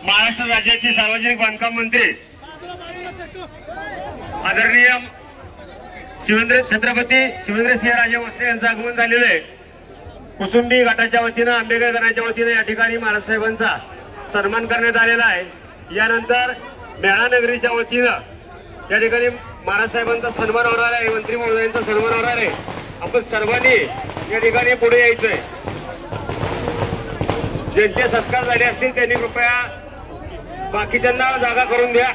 महाराष्ट्र राज्याचे सार्वजनिक बांधकाम मंत्री आदरणीय छत्रपती शिवेंद्रसिंहराजे भोसले यांचं आगमन झालेलं आहे। कुसुंबी गटाच्या वतीनं आंबेडकर गणाच्या वतीनं या ठिकाणी महाराज साहेबांचा सन्मान करण्यात आलेला आहे। यानंतर मेळा नगरीच्या वतीनं या ठिकाणी महाराज साहेबांचा सन्मान होणार आहे, मंत्री महोदयांचा सन्मान होणार आहे। आपण सर्वांनी या ठिकाणी पुढे यायचंय। ज्यांचे सत्कार झाले असतील त्यांनी कृपया बाकीच्यांना जागा करून द्या।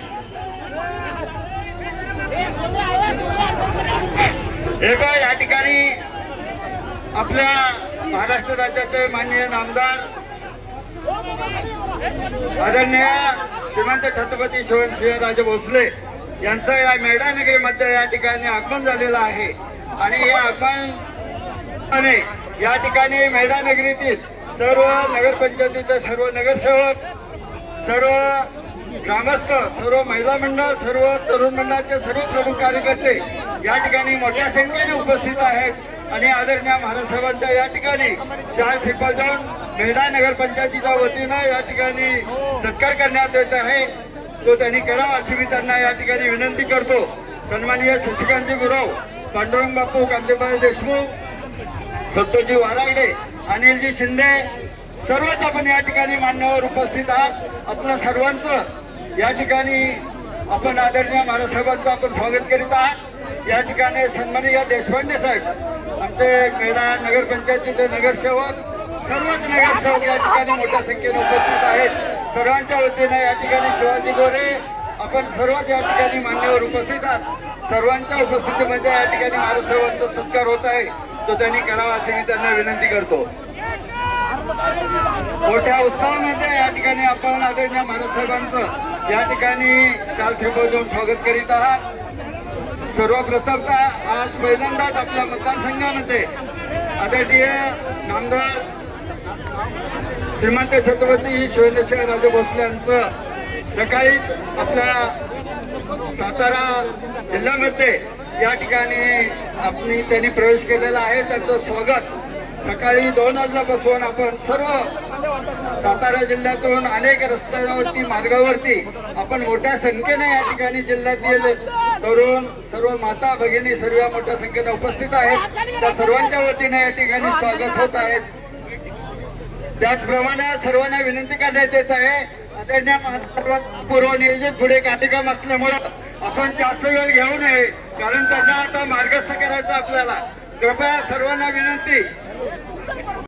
एका या ठिकाणी आपल्या महाराष्ट्र राज्याचे माननीय नामदार आदरणीय श्रीमंत छत्रपती शिवेंद्रसिंहराजे भोसले यांचं या मेढा नगरीमध्ये या ठिकाणी आगमन झालेलं आहे। आणि या आगमनाने या ठिकाणी मेढा नगरीतील सर्व नगरपंचायतीचे सर्व नगरसेवक, सर्व ग्रामस्थ, सर्व महिला मंडळ, सर्व तरुण मंडळाचे सर्व प्रमुख कार्यकर्ते या ठिकाणी मोठ्या संख्येने उपस्थित आहेत। आणि आदरणीय महाराज साहेबांच्या या ठिकाणी शाल श्रीफळ जाऊन मेढा नगरपंचायतीच्या वतीनं या ठिकाणी सत्कार करण्यात येत आहे। तो त्यांनी करावा अशी मी त्यांना या ठिकाणी विनंती करतो। सन्माननीय शशिकांतजी गुरव, पांडुरंग बापू कांदेबाई देशमुख, सत्तोजी वारागडे, अनिलजी शिंदे, सर्वच आपण या ठिकाणी मान्यवर उपस्थित आहात। आपल्या सर्वांचं या ठिकाणी आपण आदरणीय महाराज साहेबांचं आपण स्वागत करीत आहात। या ठिकाणी सन्माननीय देशपांडे साहेब, आमचे मेढा नगरपंचायतीचे नगरसेवक, सर्वच नगरसेवक या ठिकाणी मोठ्या संख्येने उपस्थित आहेत। सर्वांच्या वतीने या ठिकाणी शिवाजी गोरे, आपण सर्वच या ठिकाणी मान्यवर उपस्थित आहात। सर्वांच्या उपस्थितीमध्ये या ठिकाणी महाराज साहेबांचा सत्कार होत आहे, तो त्यांनी करावा अशी मी त्यांना विनंती करतो। मोठ्या उत्साहामध्ये या ठिकाणी आपण आदरणीय महाराज साहेबांचं या ठिकाणी शाल श्रीफळ देऊन स्वागत करीत आहात। सर्वप्रथमतः आज पहिल्यांदाच आपल्या मतदारसंघामध्ये आदरणीय नामदार श्रीमंत छत्रपती शिवेंद्रसिंहराजे भोसले यांचं सकाळीच आपल्या सातारा जिल्ह्यामध्ये या ठिकाणी त्यांनी प्रवेश केलेला आहे। त्यांचं स्वागत सकाळी 2 वाजल्यापासून आपण सर्व सातारा जिल्ह्यातून अनेक रस्त्यांवरती, मार्गावरती आपण मोठ्या संख्येने या ठिकाणी जिल्ह्यातील तरुण, सर्व माता भगिनी सर्व मोठ्या संख्येने उपस्थित आहेत। त्या सर्वांच्या वतीने या ठिकाणी स्वागत होत आहे। त्याचप्रमाणे सर्वांना विनंती करण्यात येत आहे, आदरणीय सर्वात पूर्वनियोजित पुढे कार्यक्रम असल्यामुळे आपण जास्त वेळ घेऊ नये, कारण त्यांना आता मार्गस्थ करायचं आपल्याला। कृपया सर्वांना विनंती।